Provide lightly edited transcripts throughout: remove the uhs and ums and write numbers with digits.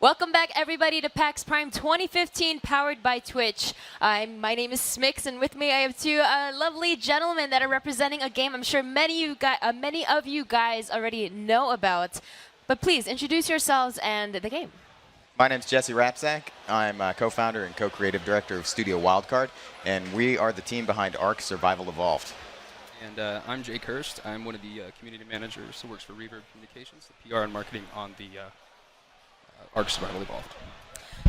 Welcome back, everybody, to PAX Prime 2015, powered by Twitch. My name is Smix, and with me I have two lovely gentlemen that are representing a game I'm sure many of you guys already know about. But please, introduce yourselves and the game. My name's Jesse Rapsack. I'm co-founder and co-creative director of Studio Wildcard, and we are the team behind ARK Survival Evolved. And I'm Jake Hurst. I'm one of the community managers who works for Reverb Communications, the PR and marketing on the ARK Survival Evolved.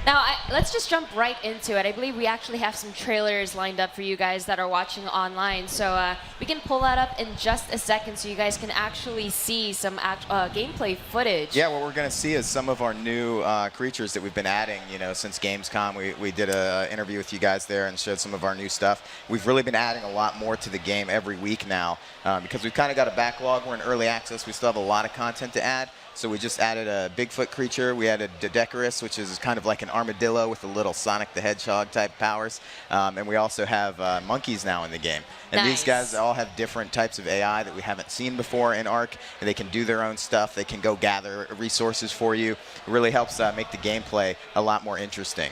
Now, let's just jump right into it. I believe we actually have some trailers lined up for you guys that are watching online. So we can pull that up in just a second so you guys can actually see some gameplay footage. Yeah, what we're going to see is some of our new creatures that we've been adding, since Gamescom. We did an interview with you guys there and showed some of our new stuff. We've really been adding a lot more to the game every week now because we've kind of got a backlog. We're in early access. We still have a lot of content to add. So we just added a Bigfoot creature. We added Dodecarus, which is kind of like an armadillo with a little Sonic the Hedgehog type powers. And we also have monkeys now in the game. And these guys all have different types of AI that we haven't seen before in ARK. And they can do their own stuff. They can go gather resources for you. It really helps make the gameplay a lot more interesting.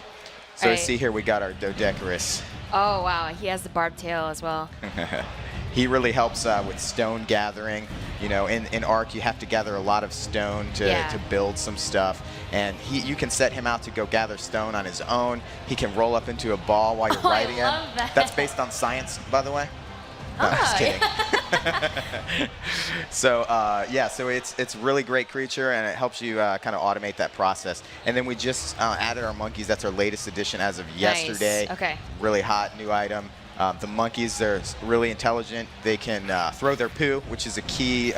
So you see here we got our Dodecarus. Oh, wow. He has the barbed tail as well. He really helps with stone gathering. In ARK, you have to gather a lot of stone to build some stuff. And you can set him out to go gather stone on his own. He can roll up into a ball while you're riding him. That's based on science, by the way. No, I'm just kidding. So so it's a really great creature, and it helps you kind of automate that process. And then we just added our monkeys. That's our latest addition as of yesterday. Okay. Really hot new item. The monkeys, they're really intelligent. They can throw their poo, which is a key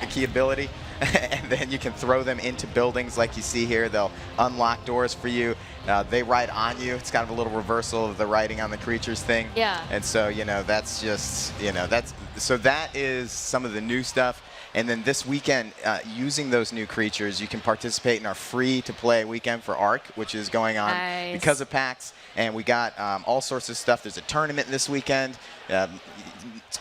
key ability. And then you can throw them into buildings like you see here. They'll unlock doors for you. They ride on you. It's kind of a little reversal of the riding on the creatures thing. Yeah. And so, that's just, so that is some of the new stuff. And then this weekend, using those new creatures, you can participate in our free-to-play weekend for ARK, which is going on because of PAX. And we got all sorts of stuff. There's a tournament this weekend.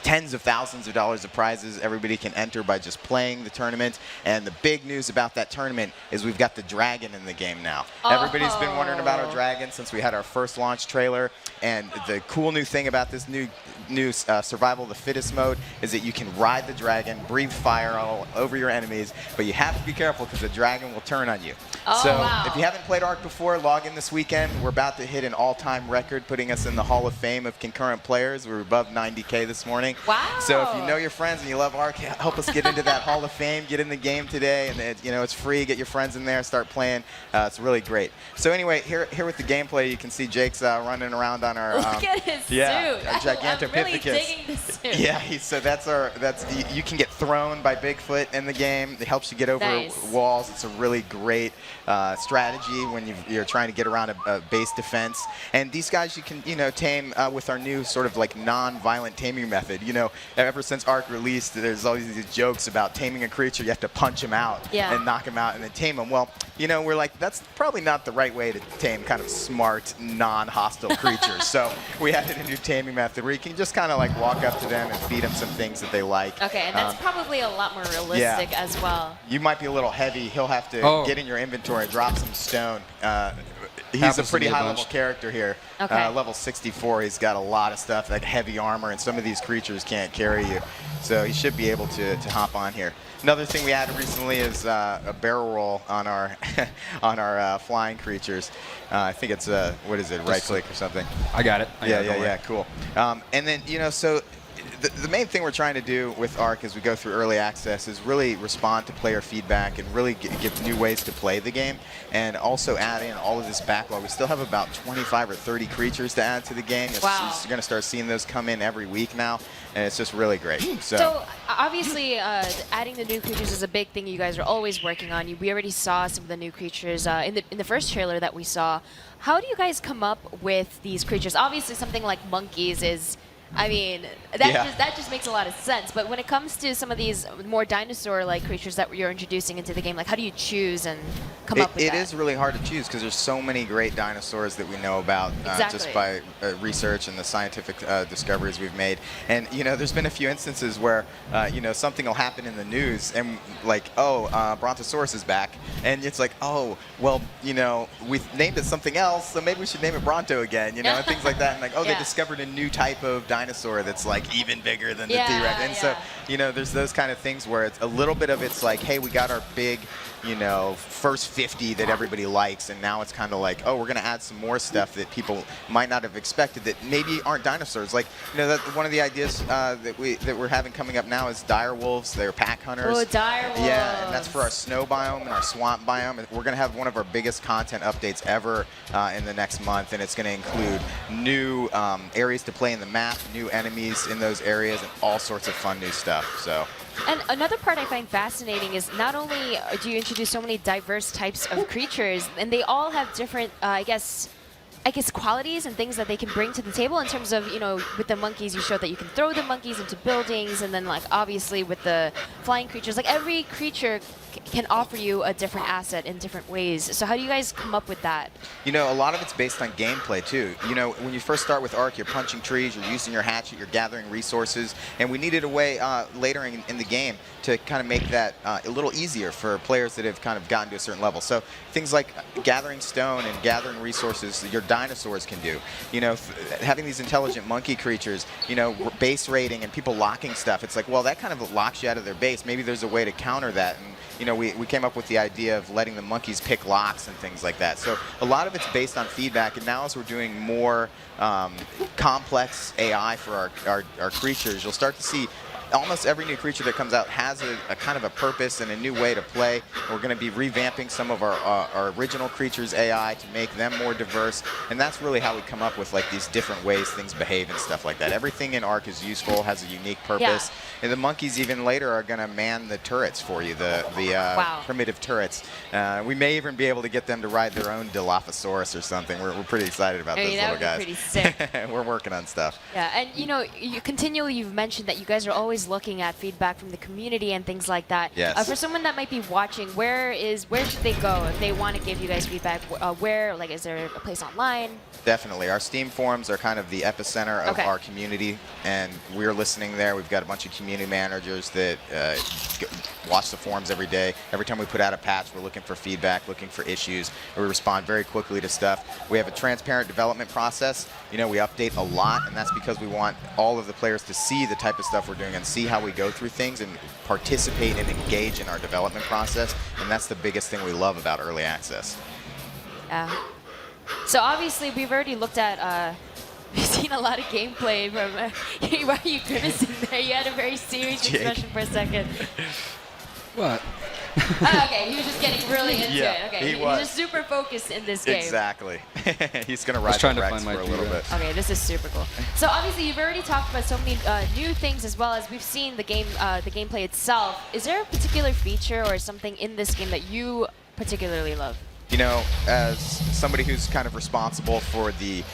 Tens of thousands of dollars of prizes everybody can enter by just playing the tournament. And the big news about that tournament is we've got the dragon in the game now. Everybody's been wondering about our dragon since we had our first launch trailer. And the cool new thing about this new Survival of the Fittest mode is that you can ride the dragon, breathe fire all over your enemies, but you have to be careful because the dragon will turn on you. If you haven't played ARK before, log in this weekend. We're about to hit an all-time record, putting us in the Hall of Fame of concurrent players. We're above 90K this morning. Wow. So if you know your friends and you love ARK, help us get into that Hall of Fame, get in the game today, and it's free. Get your friends in there, start playing. It's really great. So anyway, here with the gameplay, you can see Jake's running around on our look at his suit. Our Gigantopithecus. I'm really digging the suit. Yeah, so you can get thrown by Bigfoot in the game. It helps you get over walls. It's a really great strategy when you're trying to get around a base defense. And these guys you can tame with our new sort of like non-violent taming method. Ever since ARK released, there's always these jokes about taming a creature. You have to punch him out and knock him out and then tame him. Well, we're like, that's probably not the right way to tame kind of smart, non-hostile creatures. So we added a new taming method where you can just kind of like walk up to them and feed them some things that they like. Okay, and that's probably a lot more realistic as well. You might be a little heavy. He'll have to get in your inventory and drop some stone. He's a pretty high-level character here. Level 64, he's got a lot of stuff, like heavy armor, and some of these creatures can't carry you. So he should be able to hop on here. Another thing we added recently is a barrel roll on our on our flying creatures. I think it's what is it, right-click or something? I got it. Yeah, cool. And then so. The main thing we're trying to do with ARK as we go through early access is really respond to player feedback and really give new ways to play the game, and also add in all of this backlog. We still have about 25 or 30 creatures to add to the game. You're going to start seeing those come in every week now, and it's just really great. So obviously, adding the new creatures is a big thing you guys are always working on. We already saw some of the new creatures in the first trailer that we saw. How do you guys come up with these creatures? Obviously, something like monkeys is I mean, that just makes a lot of sense. But when it comes to some of these more dinosaur-like creatures that you're introducing into the game, like how do you choose and come up with that? It is really hard to choose because there's so many great dinosaurs that we know about just by research and the scientific discoveries we've made. And there's been a few instances where something will happen in the news and like, oh, Brontosaurus is back, and it's like, oh, well, we named it something else, so maybe we should name it Bronto again, and things like that. And like, oh, they discovered a new type of dinosaur that's like even bigger than the T-Rex. And so, there's those kind of things where it's a little bit of it's like, hey, we got our big, first 50 that everybody likes, and now it's kind of like, oh, we're going to add some more stuff that people might not have expected that maybe aren't dinosaurs. Like, that one of the ideas that we're having coming up now is dire wolves. They're pack hunters. Oh, dire wolves. Yeah, and that's for our snow biome and our swamp biome. And we're going to have one of our biggest content updates ever in the next month, and it's going to include new areas to play in the map, new enemies in those areas, and all sorts of fun new stuff. So. And another part I find fascinating is not only do you introduce so many diverse types of creatures, and they all have different, I guess qualities and things that they can bring to the table in terms of, with the monkeys, you showed that you can throw the monkeys into buildings, and then like obviously with the flying creatures, like every creature can offer you a different asset in different ways. So how do you guys come up with that? A lot of it's based on gameplay too. When you first start with ARK, you're punching trees, you're using your hatchet, you're gathering resources, and we needed a way later in the game to kind of make that a little easier for players that have kind of gotten to a certain level. So things like gathering stone and gathering resources your dinosaurs can do. Having these intelligent monkey creatures, base raiding and people locking stuff, it's like, well, that kind of locks you out of their base. Maybe there's a way to counter that. And we came up with the idea of letting the monkeys pick locks and things like that. So a lot of it's based on feedback, and now as we're doing more complex AI for our creatures, you'll start to see almost every new creature that comes out has a kind of a purpose and a new way to play. We're going to be revamping some of our original creatures' AI to make them more diverse, and that's really how we come up with like these different ways things behave and stuff like that. Everything in ARK is useful, has a unique purpose, and the monkeys even later are going to man the turrets for you, the primitive turrets. We may even be able to get them to ride their own Dilophosaurus or something. We're pretty excited about those little guys. Pretty sick. We're working on stuff. Yeah, and you've mentioned that you guys are always looking at feedback from the community and things like that. Yes. For someone that might be watching, where should they go if they want to give you guys feedback? Is there a place online? Definitely. Our Steam forums are kind of the epicenter of our community, and we're listening there. We've got a bunch of community managers that watch the forums every day. Every time we put out a patch, we're looking for feedback, looking for issues. We respond very quickly to stuff. We have a transparent development process. We update a lot, and that's because we want all of the players to see the type of stuff we're doing and see how we go through things and participate and engage in our development process. And that's the biggest thing we love about early access. Yeah. So obviously we've already looked at, we've seen a lot of gameplay from, why are you grimacing there? You had a very serious expression for a second. What? Okay, he was just getting really into it. Okay, he was. He's just super focused in this game. Exactly. He's going to ride the Rex for a little bit. Okay, this is super cool. So obviously you've already talked about so many new things, as well as we've seen the gameplay itself. Is there a particular feature or something in this game that you particularly love? As somebody who's kind of responsible for the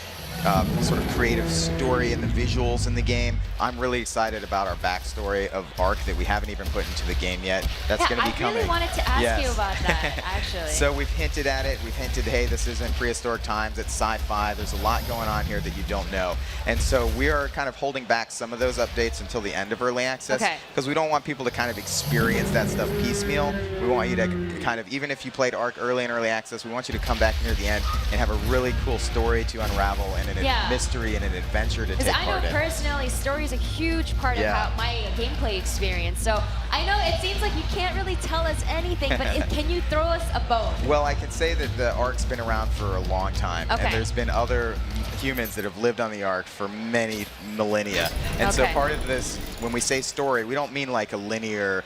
sort of creative story and the visuals in the game, I'm really excited about our backstory of ARK that we haven't even put into the game yet. That's going to be coming. I really wanted to ask you about that, actually. So we've hinted at it. We've hinted, hey, this isn't prehistoric times. It's sci-fi. There's a lot going on here that you don't know. And so we are kind of holding back some of those updates until the end of early access, because we don't want people to kind of experience that stuff piecemeal. We want you to kind of, even if you played ARK early in early access, we want you to come back near the end and have a really cool story to unravel and a mystery and an adventure to take part in. Because I know personally, story is a huge part of my gameplay experience. So I know it seems like you can't really tell us anything, but can you throw us a bone? Well, I can say that the ARK's been around for a long time, and there's been other humans that have lived on the ARK for many millennia. And so part of this, when we say story, we don't mean like a linear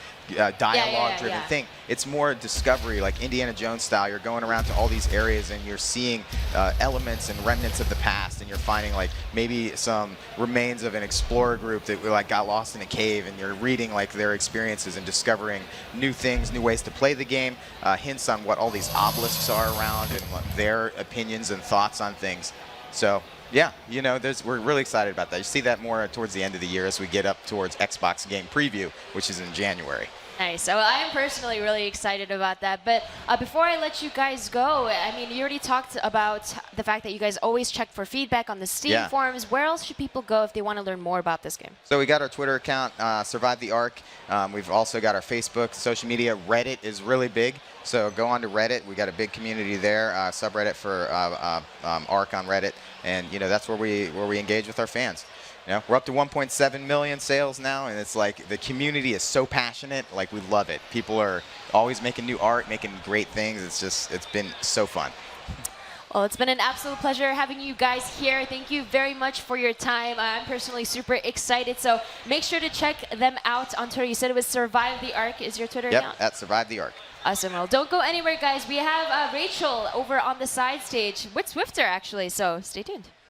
dialogue-driven thing. It's more discovery, like Indiana Jones style. You're going around to all these areas and you're seeing elements and remnants of the past, and you're finding like maybe some remains of an explorer group that like got lost in a cave, and you're reading like their experiences and discovering new things, new ways to play the game, hints on what all these obelisks are around and their opinions and thoughts on things. So Yeah, you know, we're really excited about that. You see that more towards the end of the year as we get up towards Xbox Game Preview, which is in January. Nice. So I am personally really excited about that. But before I let you guys go, I mean, you already talked about the fact that you guys always check for feedback on the Steam forums. Where else should people go if they want to learn more about this game? So we got our Twitter account, Survive the ARK. We've also got our Facebook, social media. Reddit is really big. So go on to Reddit. We got a big community there, subreddit for ARK on Reddit, and you know that's where we engage with our fans. You know, we're up to 1.7 million sales now, and it's like the community is so passionate. Like we love it. People are always making new art, making great things. It's been so fun. Well, it's been an absolute pleasure having you guys here. Thank you very much for your time. I'm personally super excited. So make sure to check them out on Twitter. You said it was Survive the ARK is your Twitter account? Yep, at Survive the ARK. Awesome. Well, don't go anywhere, guys. We have Rachel over on the side stage with Swifter, actually. So stay tuned.